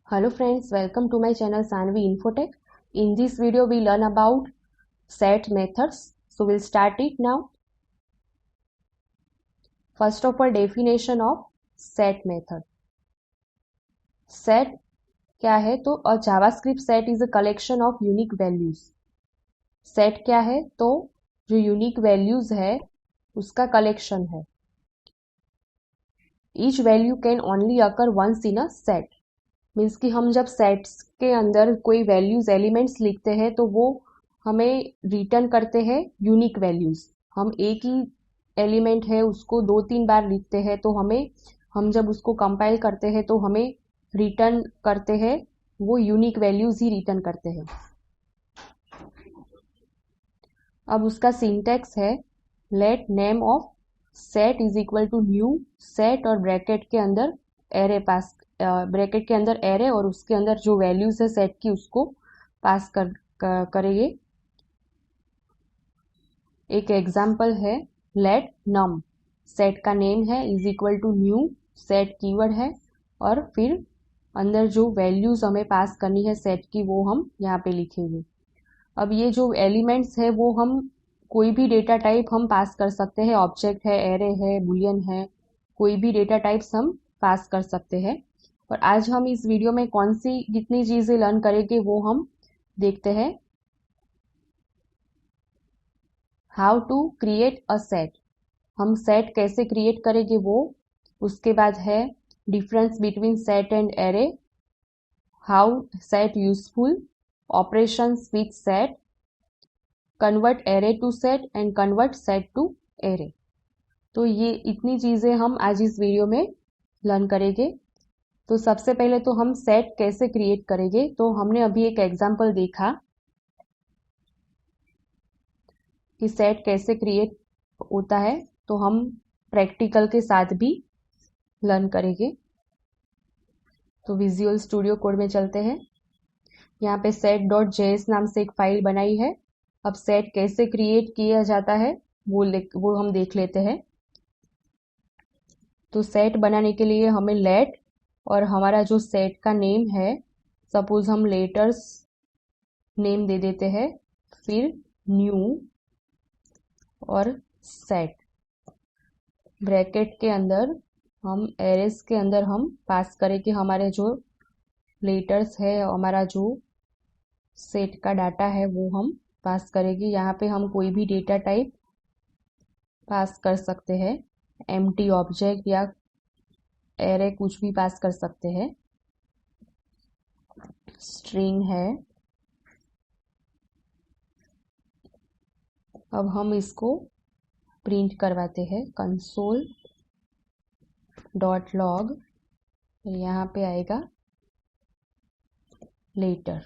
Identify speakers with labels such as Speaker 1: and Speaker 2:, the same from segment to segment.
Speaker 1: Hello friends, welcome to my channel Sanvi Infotech. In this video we learn about set methods. So we'll start it now. First of all, definition of set method. Set क्या है तो a JavaScript set is a collection of unique values. Set क्या है तो जो unique values है उसका collection है. Each value can only occur once in a set. Means कि हम जब सेट्स के अंदर कोई वैल्यूज एलिमेंट्स लिखते हैं तो वो हमें रिटर्न करते हैं यूनिक वैल्यूज. हम एक ही एलिमेंट है उसको 2-3 बार लिखते हैं तो हम जब उसको कंपाइल करते हैं तो हमें रिटर्न करते हैं वो यूनिक वैल्यूज ही रिटर्न करते हैं. अब उसका सिंटैक्स है let name of set is equal to new set और ब्रैकेट के अंदर एरे पास ब्रैकेट के अंदर एरे और उसके अंदर जो वैल्यूज है सेट की उसको पास करेंगे. एक एग्जांपल है लेट नम सेट का नेम है is equal to new set keyword है और फिर अंदर जो वैल्यूज हमें पास करनी है सेट की वो हम यहाँ पे लिखेंगे. अब ये जो एलिमेंट्स है वो हम कोई भी डेटा टाइप हम पास कर सकते हैं. ऑब्जेक्ट है, एरे है, बुलियन है, कोई भी डेटा टाइप्स हम पास कर सकते हैं. और आज हम इस वीडियो में कौन सी कितनी चीजें लर्न करेंगे वो हम देखते हैं. How to create a set. हम सेट कैसे क्रिएट करेंगे वो. उसके बाद है difference between set and array, how set useful, operations with set, convert array to set and convert set to array. तो ये इतनी चीजें हम आज इस वीडियो में लर्न करेंगे. तो सबसे पहले तो हम सेट कैसे क्रिएट करेंगे. तो हमने अभी एक एग्जांपल देखा कि सेट कैसे क्रिएट होता है, तो हम प्रैक्टिकल के साथ भी लर्न करेंगे. तो विजुअल स्टूडियो कोड में चलते हैं. यहाँ पे set.js नाम से एक फाइल बनाई है. अब सेट कैसे क्रिएट किया जाता है वो हम देख लेते हैं. तो सेट बनाने के लिए हमें लेट और हमारा जो सेट का नेम है, सपोज हम लेटर्स नेम दे देते हैं, फिर न्यू और सेट ब्रैकेट के अंदर हम एरेस के अंदर हम पास करें कि हमारे जो लेटर्स है, हमारा जो सेट का डाटा है वो हम पास करेंगे. यहाँ पे हम कोई भी डेटा टाइप पास कर सकते हैं, एम्प्टी ऑब्जेक्ट या एरे कुछ भी पास कर सकते हैं. स्ट्रिंग है. अब हम इसको प्रिंट करवाते हैं कंसोल डॉट लॉग. यहाँ पे आएगा लेटर.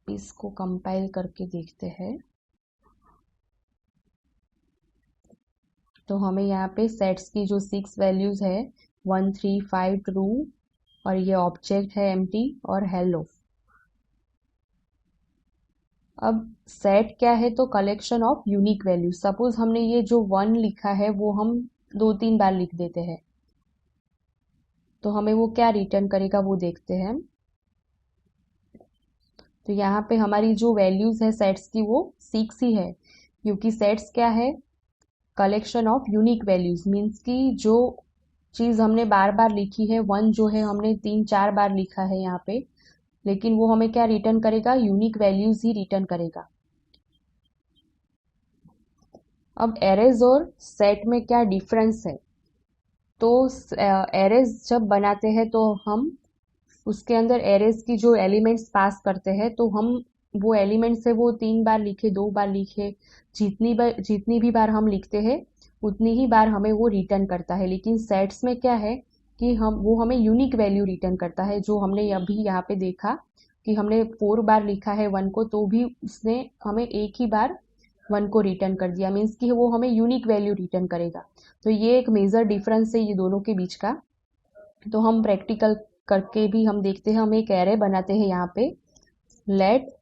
Speaker 1: इसको कंपाइल करके देखते हैं. तो हमें यहाँ पे सेट्स की जो 6 वैल्यूज है 1, 3, 5 ट्रू और ये ऑब्जेक्ट है एम्प्टी और हेलो. अब सेट क्या है तो collection of unique value. Suppose हमने ये जो 1 लिखा है वो हम 2-3 बार लिख देते हैं तो हमें वो क्या रिटर्न करेगा वो देखते हैं. तो यहाँ पे हमारी जो वैल्यूज है सेट्स की वो 6 ही है, क्योंकि सेट्स क्या है collection of unique values. Means कि जो चीज हमने बार बार लिखी है, 1 जो है हमने 3-4 बार लिखा है यहाँ पे, लेकिन वो हमें क्या रिटर्न करेगा, यूनिक वैल्यूज ही रिटर्न करेगा. अब एरेज और सेट में क्या डिफरेंस है. तो एरेज जब बनाते हैं तो हम उसके अंदर एरेज की जो एलिमेंट्स पास करते हैं तो हम वो एलिमेंट्स है वो 3 बार लिखे, 2 बार लिखे, जितनी भी बार हम लिखते हैं उतनी ही बार हमें वो रिटर्न करता है. लेकिन सेट्स में क्या है कि वो हमें यूनिक वैल्यू रिटर्न करता है. जो हमने अभी यहाँ पे देखा कि हमने 4 बार लिखा है 1 को तो भी उसने हमें एक ही बार 1 को रिटर्न कर दिया. मीन्स कि वो हमें यूनिक वैल्यू रिटर्न करेगा. तो ये एक मेजर डिफरेंस है ये दोनों के बीच का. तो हम प्रैक्टिकल करके भी हम देखते हैं. हम एक एरे बनाते हैं यहाँ पे, लेट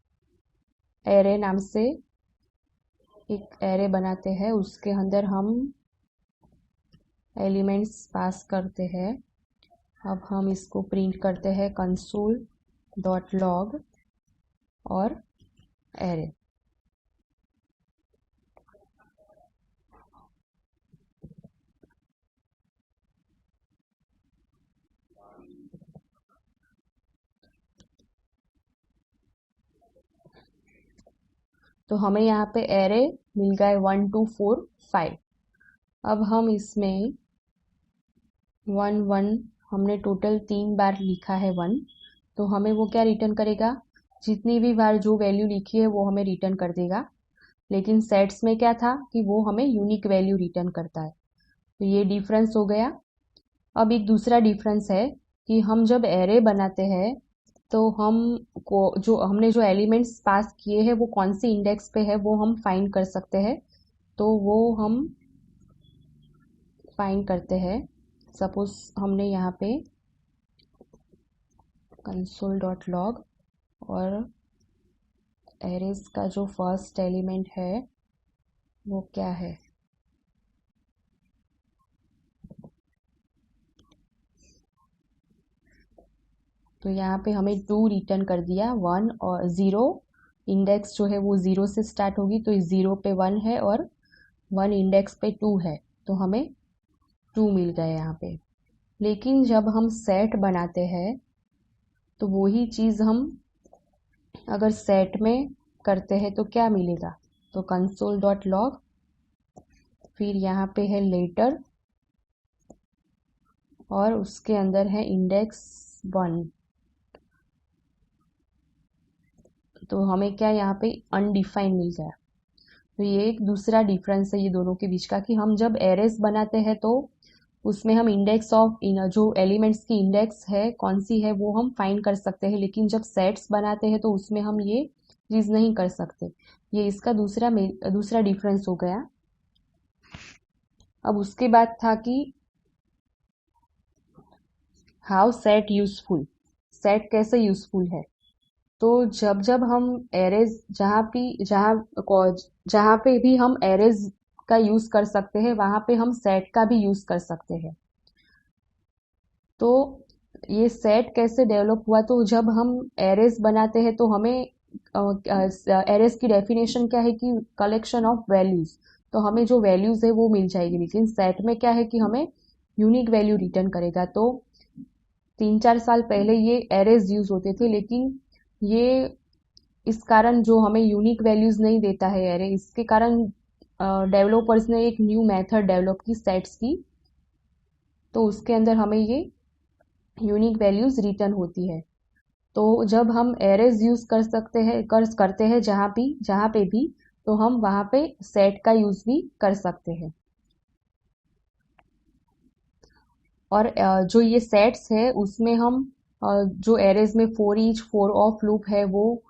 Speaker 1: एरे नाम से एक एरे बनाते हैं. उसके अंदर हम एलिमेंट्स पास करते हैं अब हम इसको प्रिंट करते हैं कंसोल डॉट लॉग और एरे। तो हमें यहाँ पे एरे मिल गए 1 2 4 5। अब हम इसमें 1 1 हमने टोटल 3 बार लिखा है 1, तो हमें वो क्या रिटर्न करेगा, जितनी भी बार जो वैल्यू लिखी है वो हमें रिटर्न कर देगा। लेकिन सेट्स में क्या था कि वो हमें यूनिक वैल्यू रिटर्न करता है। तो ये डिफरेंस हो गया। अब एक दूसरा डिफरेंस है कि हम जब एरे बनाते हैं तो हम को जो हमने जो एलिमेंट्स पास किए हैं वो कौन सी इंडेक्स पे है वो हम फाइंड कर सकते हैं। तो वो हम फाइंड करते हैं। सपोज हमने यहाँ पे कंसोल डॉट लॉग और एरेज का जो फर्स्ट एलिमेंट है वो क्या है, तो यहाँ पे हमें 2 रिटर्न कर दिया, 1 और 0। इंडेक्स जो है वो 0 से स्टार्ट होगी, तो इस 0 पे 1 है और 1 इंडेक्स पे 2 है, तो हमें 2 मिल गए यहाँ पे। लेकिन जब हम सेट बनाते हैं तो वही चीज़ हम अगर सेट में करते हैं तो क्या मिलेगा, तो कंसोल डॉट लॉग, फिर यहाँ पे है लेटर और उसके अंदर है इंडेक्स 1। तो हमें क्या यहाँ पे अनडिफाइंड मिल गया। तो ये एक दूसरा डिफरेंस है ये दोनों के बीच का, कि हम जब एरेस बनाते हैं तो उसमें हम इंडेक्स ऑफ जो एलिमेंट्स की इंडेक्स है कौन सी है वो हम फाइंड कर सकते हैं, लेकिन जब सेट्स बनाते हैं तो उसमें हम ये चीज़ नहीं कर सकते। ये इसका दूसरा डिफरेंस हो गया। अब उसके बाद था कि हाउ सेट यूजफुल, सेट कैसे यूजफुल है। तो जब जब हम एरेज जहाँ पे भी हम एरेज का यूज कर सकते हैं वहां पे हम सेट का भी यूज कर सकते हैं। तो ये सेट कैसे डेवलप हुआ, तो जब हम एरेज बनाते हैं तो हमें एरेज की डेफिनेशन क्या है कि कलेक्शन ऑफ वैल्यूज, तो हमें जो वैल्यूज है वो मिल जाएगी। लेकिन सेट में क्या है कि हमें यूनिक वैल्यू रिटर्न करेगा। तो 3 4 साल पहले ये एरेज यूज होते थे, लेकिन ये इस कारण जो हमें यूनिक वैल्यूज नहीं देता है एरे, इसके कारण डेवलपर्स ने एक न्यू मेथड डेवलप की सेट्स की, तो उसके अंदर हमें ये यूनिक वैल्यूज रिटर्न होती है। तो जब हम एरेज यूज कर सकते हैं करते हैं जहाँ पे भी, तो हम वहाँ पे सेट का यूज भी कर सकते हैं। और जो ये सेट्स है उसमें हम जो एरेज में for each for of loop है वो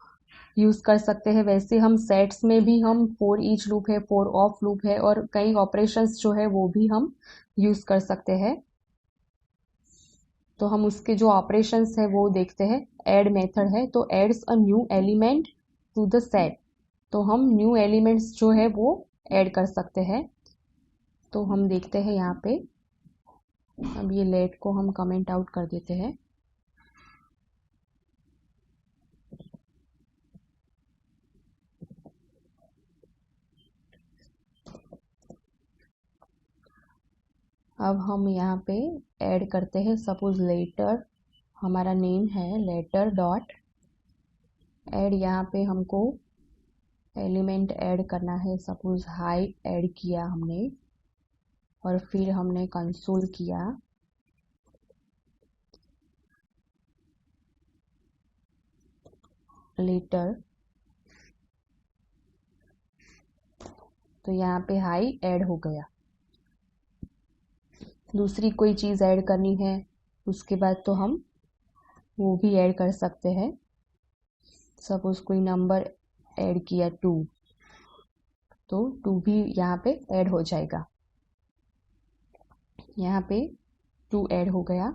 Speaker 1: यूज कर सकते हैं, वैसे हम सेट्स में भी हम फॉर ईच लूप है, फॉर ऑफ लूप है और कई ऑपरेशंस जो है वो भी हम यूज कर सकते हैं। तो हम उसके जो ऑपरेशंस है वो देखते हैं। ऐड मेथड है तो adds a new element to the set, तो हम न्यू एलिमेंट्स जो है वो ऐड कर सकते हैं। तो हम देखते हैं यहाँ पे, अब ये लेट को हम कमेंट आउट कर देते हैं। अब हम यहाँ पे ऐड करते हैं, सपोज लेटर हमारा नेम है, लेटर डॉट ऐड। यहाँ पे हमको एलिमेंट ऐड करना है, सपोज हाई ऐड किया हमने और फिर हमने कंसोल किया, लेटर, तो यहाँ पे हाई ऐड हो गया। दूसरी कोई चीज़ ऐड करनी है उसके बाद तो हम वो भी ऐड कर सकते हैं। सपोज कोई नंबर ऐड किया 2, तो 2 भी यहाँ पे ऐड हो जाएगा। यहाँ पे 2 ऐड हो गया।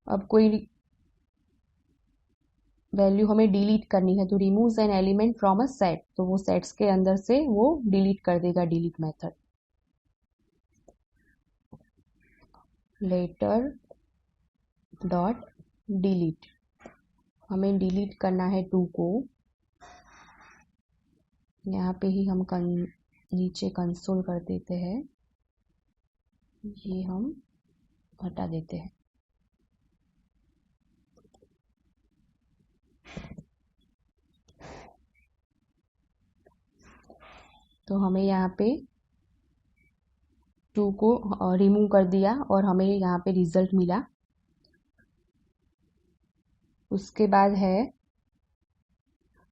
Speaker 1: अब कोई वैल्यू हमें डिलीट करनी है तो remove an element from a set, तो वो सेट्स के अंदर से वो डिलीट कर देगा, delete method. Letter dot delete, हमें डिलीट करना है 2 को। यहाँ पे ही हम नीचे कंसोल कर देते हैं, ये हम हटा देते हैं। तो हमें यहाँ पे 2 को रिमूव कर दिया और हमें यहाँ पे रिजल्ट मिला। उसके बाद है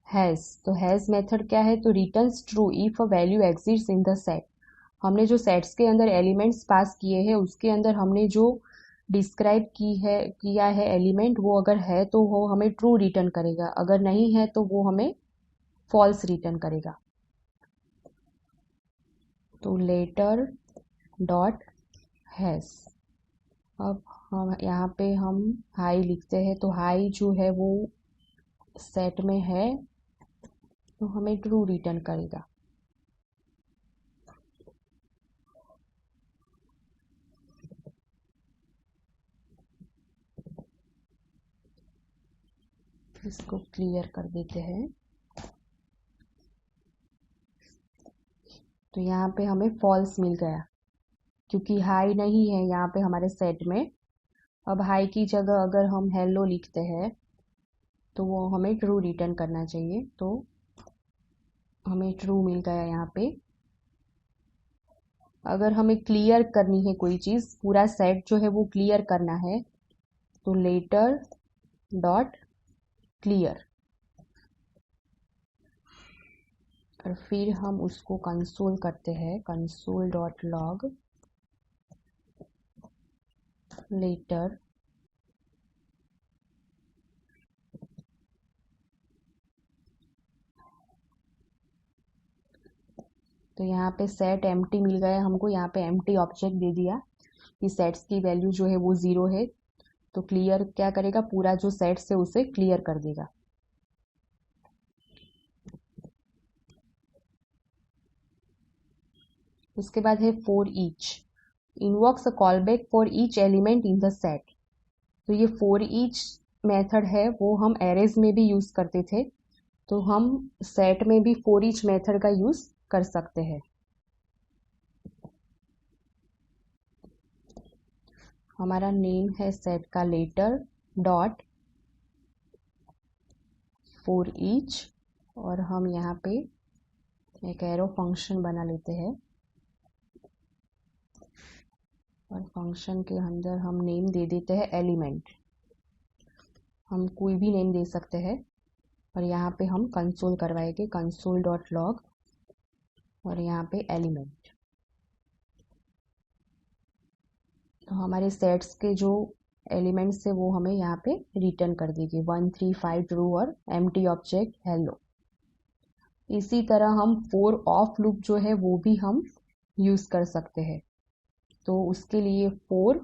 Speaker 1: हैज़। तो हैज़ मेथड क्या है, तो returns true if a value exists in the set. हमने जो सेट्स के अंदर एलिमेंट्स पास किए हैं उसके अंदर हमने जो डिस्क्राइब किया है एलिमेंट, वो अगर है तो वो हमें ट्रू रिटर्न करेगा, अगर नहीं है तो वो हमें फॉल्स रिटर्न करेगा। तो लेटर डॉट हैज़। अब हम यहाँ पे हम हाई लिखते हैं, तो हाई जो है वो सेट में है तो हमें ट्रू रिटर्न करेगा। इसको क्लियर कर देते हैं। तो यहाँ पे हमें फॉल्स मिल गया क्योंकि हाई नहीं है यहाँ पे हमारे सेट में। अब हाई की जगह अगर हम हेलो लिखते हैं तो वो हमें ट्रू रिटर्न करना चाहिए, तो हमें ट्रू मिल गया यहाँ पे। अगर हमें क्लियर करनी है कोई चीज़, पूरा सेट जो है वो क्लियर करना है, तो लेटर डॉट क्लियर, और फिर हम उसको कंसोल करते हैं, कंसोल डॉट लॉग लेटर तो यहाँ पे सेट एम्प्टी मिल गया हमको, यहाँ पे एम्प्टी ऑब्जेक्ट दे दिया कि सेट्स की वैल्यू जो है वो 0 है। तो क्लियर क्या करेगा, पूरा जो सेट्स है उसे क्लियर कर देगा। उसके बाद है for each, Invox a callback for each element in the set. तो ये फॉर ईच मेथड है वो हम एरेज में भी यूज करते थे, तो हम सेट में भी फॉर ईच मेथड का यूज कर सकते हैं। हमारा नेम है सेट का लेटर डॉट फॉर ईच, और हम यहाँ पे एक एरो फंक्शन बना लेते हैं, और फंक्शन के अंदर हम नेम दे देते हैं एलिमेंट। हम कोई भी नेम दे सकते हैं, और यहाँ पे हम कंसोल करवाएंगे, कंसोल डॉट लॉग, और यहाँ पे एलिमेंट। तो हमारे सेट्स के जो एलिमेंट्स है वो हमें यहाँ पे रिटर्न कर देंगे 1 3 5 ट्रू और एम्प्टी ऑब्जेक्ट हेलो। इसी तरह हम फॉर ऑफ लूप जो है वो भी हम यूज कर सकते हैं। तो उसके लिए फॉर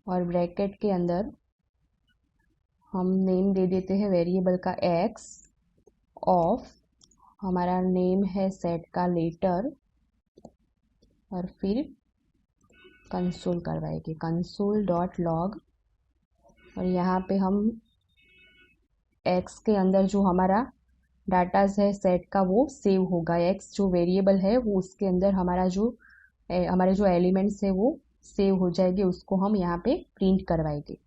Speaker 1: और ब्रैकेट के अंदर हम नेम दे देते हैं वेरिएबल का एक्स ऑफ, हमारा नेम है सेट का लेटर, और फिर कंसोल करवाएंगे, कंसोल डॉट लॉग, और यहाँ पे हम एक्स के अंदर जो हमारा डाटा है सेट का वो सेव होगा। एक्स जो वेरिएबल है वो उसके अंदर हमारे जो एलिमेंट्स है वो सेव हो जाएंगे, उसको हम यहाँ पे प्रिंट करवाएंगे।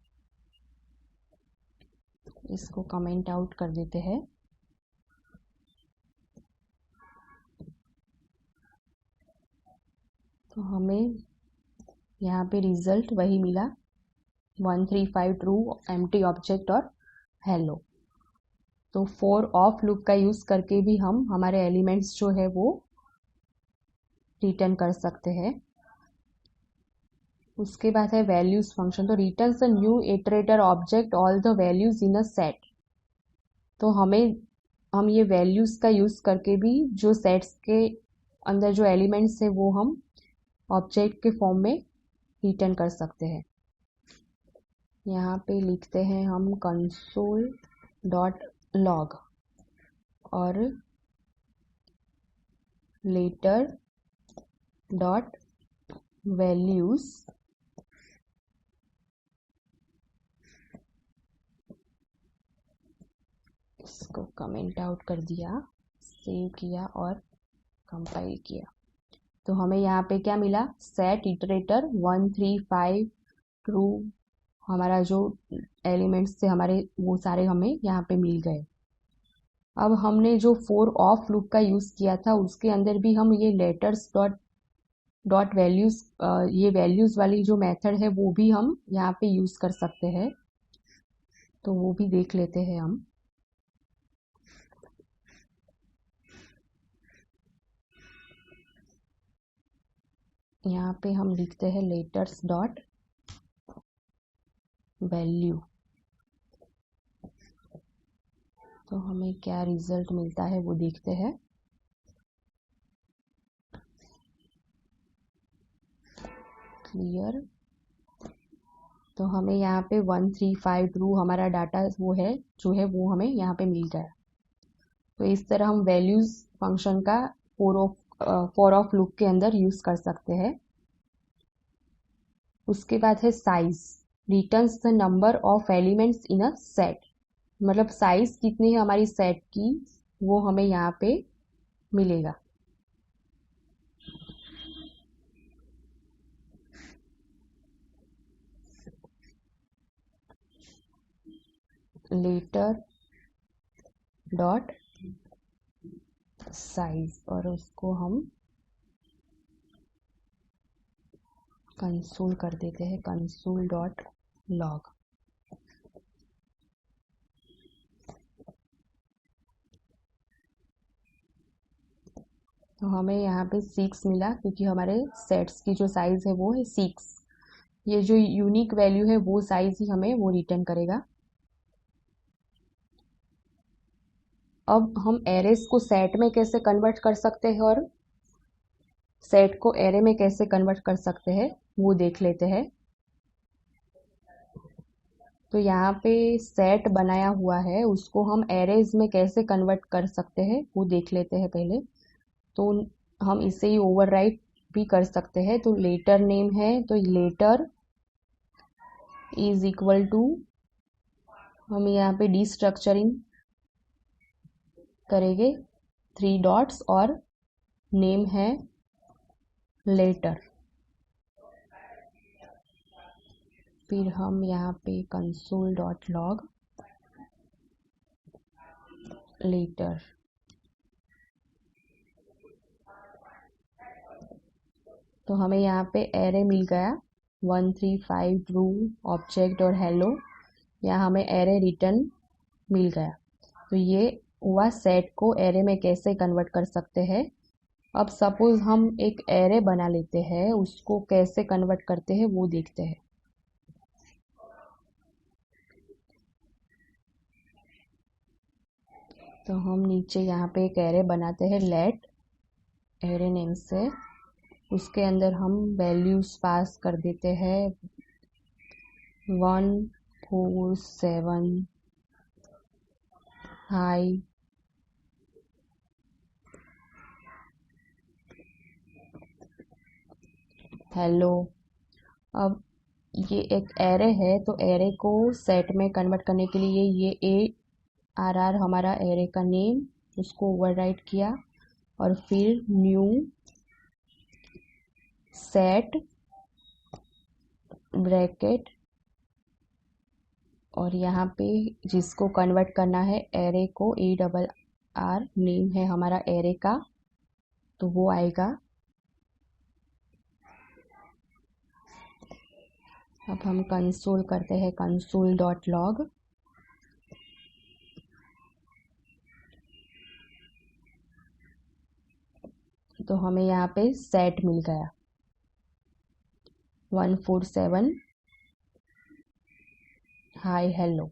Speaker 1: इसको कमेंट आउट कर देते हैं। तो हमें यहाँ पे रिजल्ट वही मिला 1 3 5 ट्रू एम्प्टी ऑब्जेक्ट और हेलो। तो फॉर ऑफ लूप का यूज करके भी हम हमारे एलिमेंट्स जो है वो रिटर्न कर सकते हैं। उसके बाद है वैल्यूज फंक्शन। तो returns a new iterator object all the values in a set. तो हम ये वैल्यूज का यूज करके भी जो सेट्स के अंदर जो एलिमेंट्स है वो हम ऑब्जेक्ट के फॉर्म में रिटर्न कर सकते हैं। यहाँ पे लिखते हैं हम कंसोल डॉट लॉग और लेटर डॉट वैल्यूज इसको कमेंट आउट कर दिया, सेव किया और कंपाइल किया। तो हमें यहाँ पे क्या मिला, सेट इटरेटर 1 3 5 ट्रू, हमारा जो एलिमेंट्स थे हमारे वो सारे हमें यहाँ पे मिल गए। अब हमने जो फॉर ऑफ लूप का यूज़ किया था उसके अंदर भी हम ये लेटर्स डॉट वैल्यूज, ये वैल्यूज वाली जो मेथड है वो भी हम यहाँ पे यूज़ कर सकते हैं, तो वो भी देख लेते हैं हम। यहाँ पे हम लिखते हैं लेटर्स डॉट वैल्यू, तो हमें क्या रिजल्ट मिलता है वो देखते हैं। क्लियर, तो हमें यहाँ पे 1 3 5 ट्रू हमारा डाटा वो है जो है वो हमें यहाँ पे मिल गया। तो इस तरह हम वैल्यूज फंक्शन का फॉर ऑफ लूप के अंदर यूज कर सकते हैं। उसके बाद है size, returns the number of elements in a set, मतलब साइज कितनी है हमारी सेट की वो हमें यहाँ पे मिलेगा। लेटर डॉट साइज और उसको हम कंसोल कर देते हैं, कंसोल डॉट लॉग। तो हमें यहाँ पे 6 मिला क्योंकि हमारे सेट्स की जो साइज है वो है 6। ये जो यूनिक वैल्यू है वो साइज ही हमें वो रिटर्न करेगा। अब हम एरेस को सेट में कैसे कन्वर्ट कर सकते हैं और सेट को एरे में कैसे कन्वर्ट कर सकते हैं वो देख लेते हैं। तो यहाँ पे सेट बनाया हुआ है उसको हम एरेज में कैसे कन्वर्ट कर सकते हैं वो देख लेते हैं पहले। तो हम इसे ही ओवरराइट भी कर सकते हैं। तो लेटर नेम है तो लेटर इज इक्वल टू, हम यहाँ पे डिस्ट्रक्चरिंग करेंगे 3 डॉट्स और नेम है लेटर। फिर हम यहाँ पे कंसोल डॉट लॉग लेटर, तो हमें यहाँ पे एरे मिल गया 1 3 5 ट्रू ऑब्जेक्ट और हेलो, यहाँ हमें एरे रिटर्न मिल गया। तो ये हुआ सेट को एरे में कैसे कन्वर्ट कर सकते हैं। अब सपोज हम एक एरे बना लेते हैं, उसको कैसे कन्वर्ट करते हैं वो देखते हैं। तो हम नीचे यहाँ पे एक एरे बनाते हैं लेट एरे नेम से, उसके अंदर हम वैल्यूज पास कर देते हैं 1 4 7 हाई हेलो। अब ये एक एरे है तो एरे को सेट में कन्वर्ट करने के लिए ये ARR हमारा एरे का नेम, उसको ओवरराइट किया और फिर न्यू सेट ब्रैकेट और यहाँ पे जिसको कन्वर्ट करना है एरे को ARR नेम है हमारा एरे का, तो वो आएगा। अब हम कंसोल करते हैं कंसोल डॉट लॉग, तो हमें यहाँ पे सेट मिल गया 1 4 7 हाई हेलो।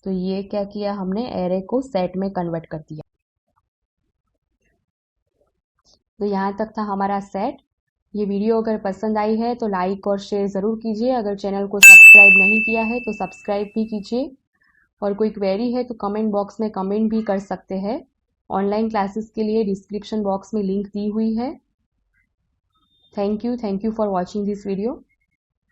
Speaker 1: तो ये क्या किया हमने, एरे को सेट में कन्वर्ट कर दिया। तो यहाँ तक था हमारा सेट। ये वीडियो अगर पसंद आई है तो लाइक और शेयर ज़रूर कीजिए। अगर चैनल को सब्सक्राइब नहीं किया है तो सब्सक्राइब भी कीजिए, और कोई क्वेरी है तो कमेंट बॉक्स में कमेंट भी कर सकते हैं। ऑनलाइन क्लासेस के लिए डिस्क्रिप्शन बॉक्स में लिंक दी हुई है। Thank you for watching this video.